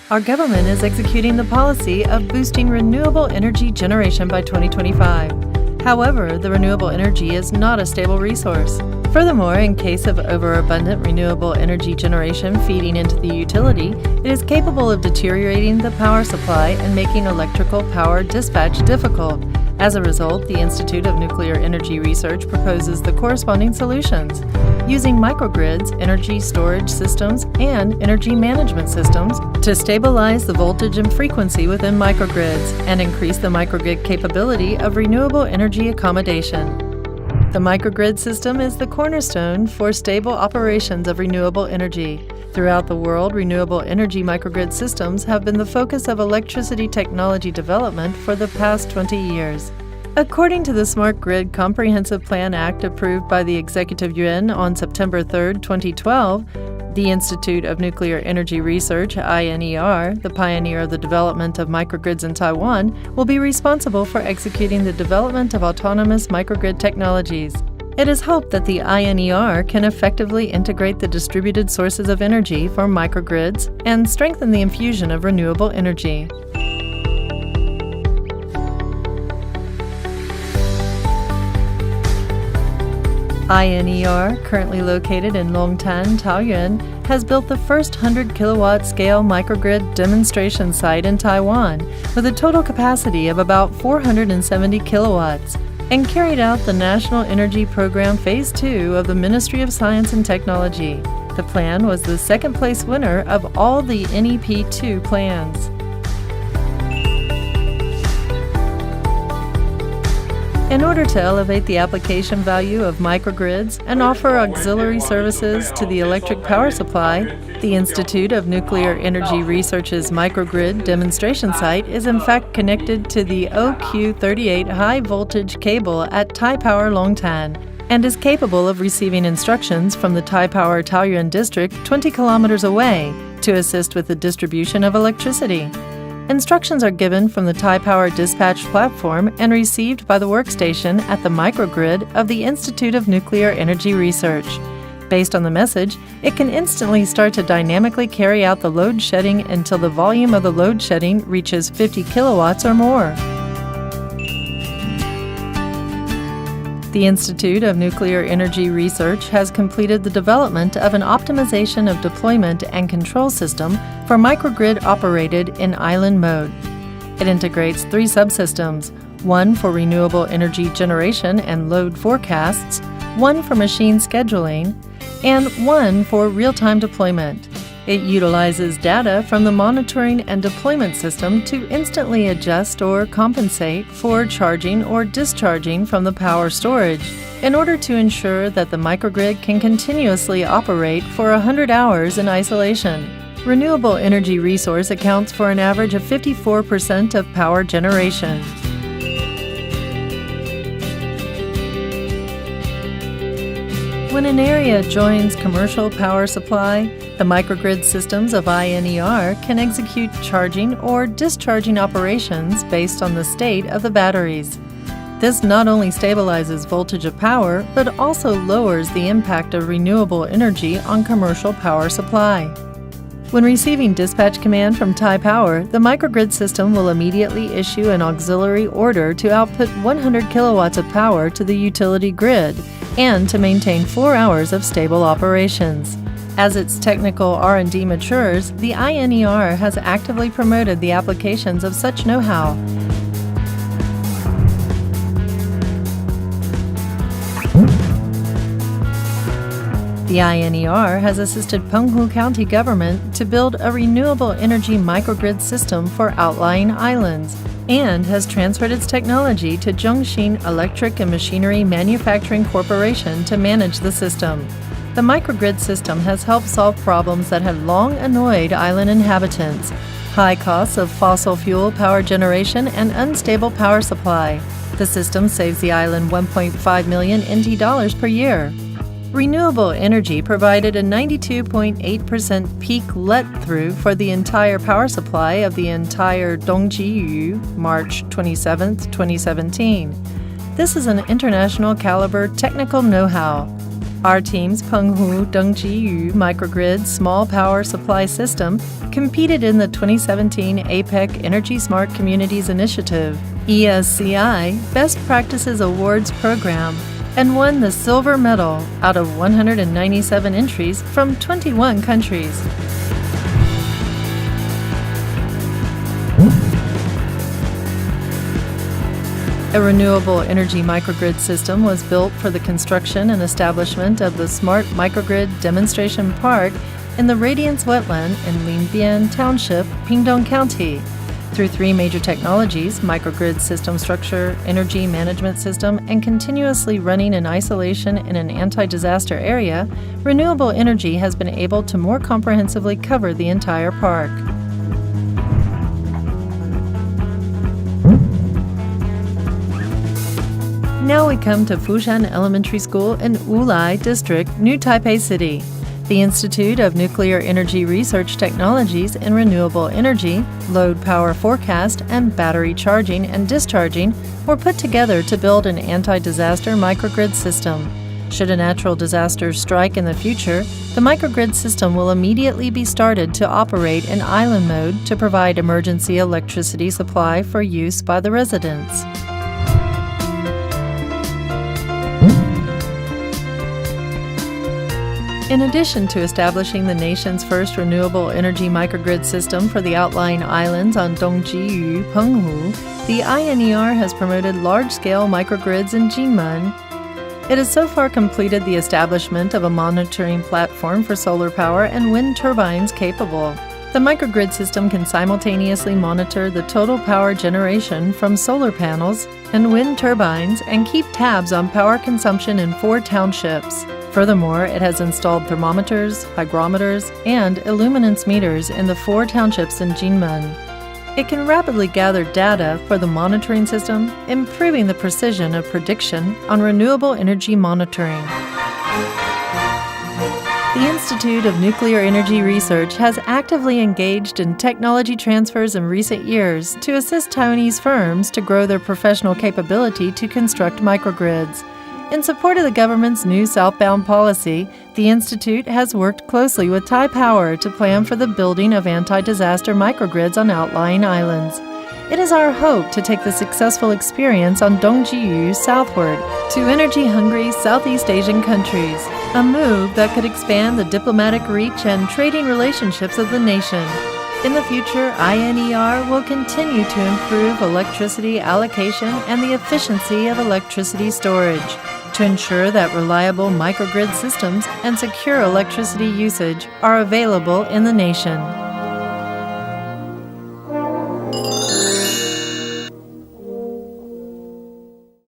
Our government is executing the policy of boosting renewable energy generation by 2025. However, the renewable energy is not a stable resource. Furthermore, in case of overabundant renewable energy generation feeding into the utility, it is capable of deteriorating the power supply and making electrical power dispatch difficult. As a result, the Institute of Nuclear Energy Research proposes the corresponding solutions. Using microgrids, energy storage systems, and energy management systems to stabilize the voltage and frequency within microgrids and increase the microgrid capability of renewable energy accommodation. The microgrid system is the cornerstone for stable operations of renewable energy. Throughout the world, renewable energy microgrid systems have been the focus of electricity technology development for the past 20 years. According to the Smart Grid Comprehensive Plan Act approved by the Executive Yuan on September 3, 2012, the Institute of Nuclear Energy Research, INER, the pioneer of the development of microgrids in Taiwan, will be responsible for executing the development of autonomous microgrid technologies. It is hoped that the INER can effectively integrate the distributed sources of energy for microgrids and strengthen the infusion of renewable energy. INER, currently located in Longtan, Taoyuan, has built the first 100-kilowatt scale microgrid demonstration site in Taiwan with a total capacity of about 470 kilowatts and carried out the National Energy Program Phase 2 of the Ministry of Science and Technology. The plan was the second-place winner of all the NEP2 plans. In order to elevate the application value of microgrids and offer auxiliary services to the electric power supply, the Institute of Nuclear Energy Research's microgrid demonstration site is in fact connected to the OQ38 high-voltage cable at Taipower Longtan and is capable of receiving instructions from the Taipower Taoyuan district 20 kilometers away to assist with the distribution of electricity. Instructions are given from the Taipower dispatch platform and received by the workstation at the microgrid of the Institute of Nuclear Energy Research. Based on the message, it can instantly start to dynamically carry out the load shedding until the volume of the load shedding reaches 50 kilowatts or more. The Institute of Nuclear Energy Research has completed the development of an optimization of deployment and control system for microgrid operated in island mode. It integrates 3 subsystems, one for renewable energy generation and load forecasts, one for machine scheduling, and one for real-time deployment. It utilizes data from the monitoring and deployment system to instantly adjust or compensate for charging or discharging from the power storage in order to ensure that the microgrid can continuously operate for 100 hours in isolation. Renewable energy resource accounts for an average of 54% of power generation. When an area joins commercial power supply, the microgrid systems of INER can execute charging or discharging operations based on the state of the batteries. This not only stabilizes voltage of power, but also lowers the impact of renewable energy on commercial power supply. When receiving dispatch command from Taipower, the microgrid system will immediately issue an auxiliary order to output 100 kilowatts of power to the utility grid and to maintain 4 hours of stable operations. As its technical R&D matures, the INER has actively promoted the applications of such know-how. The INER has assisted Penghu County government to build a renewable energy microgrid system for outlying islands and has transferred its technology to Zhongxin Electric and Machinery Manufacturing Corporation to manage the system. The microgrid system has helped solve problems that had long annoyed island inhabitants: high costs of fossil fuel power generation and unstable power supply. The system saves the island 1.5 million NT dollars per year. Renewable energy provided a 92.8% peak let-through for the entire power supply of the entire Dongjiyu, March 27, 2017. This is an international caliber technical know-how. Our team's Penghu Dengjiyu microgrid small power supply system competed in the 2017 APEC Energy Smart Communities Initiative (ESCI) Best Practices Awards program and won the silver medal out of 197 entries from 21 countries. A renewable energy microgrid system was built for the construction and establishment of the Smart Microgrid Demonstration Park in the Radiance Wetland in Linbian Township, Pingdong County. Through three major technologies, microgrid system structure, energy management system, and continuously running in isolation in an anti-disaster area, renewable energy has been able to more comprehensively cover the entire park. Now we come to Fushan Elementary School in Wulai District, New Taipei City. The Institute of Nuclear Energy Research Technologies in Renewable Energy, Load Power Forecast, and Battery Charging and Discharging were put together to build an anti-disaster microgrid system. Should a natural disaster strike in the future, the microgrid system will immediately be started to operate in island mode to provide emergency electricity supply for use by the residents. In addition to establishing the nation's first renewable energy microgrid system for the outlying islands on Dongjiyu, Penghu, the INER has promoted large-scale microgrids in Jinmen. It has so far completed the establishment of a monitoring platform for solar power and wind turbines capable. The microgrid system can simultaneously monitor the total power generation from solar panels and wind turbines and keep tabs on power consumption in 4 townships. Furthermore, it has installed thermometers, hygrometers, and illuminance meters in the 4 townships in Jinmen. It can rapidly gather data for the monitoring system, improving the precision of prediction on renewable energy monitoring. The Institute of Nuclear Energy Research has actively engaged in technology transfers in recent years to assist Taiwanese firms to grow their professional capability to construct microgrids. In support of the government's new southbound policy, the Institute has worked closely with Thai Power to plan for the building of anti-disaster microgrids on outlying islands. It is our hope to take the successful experience on Dongjiyu southward to energy-hungry Southeast Asian countries, a move that could expand the diplomatic reach and trading relationships of the nation. In the future, INER will continue to improve electricity allocation and the efficiency of electricity storage to ensure that reliable microgrid systems and secure electricity usage are available in the nation.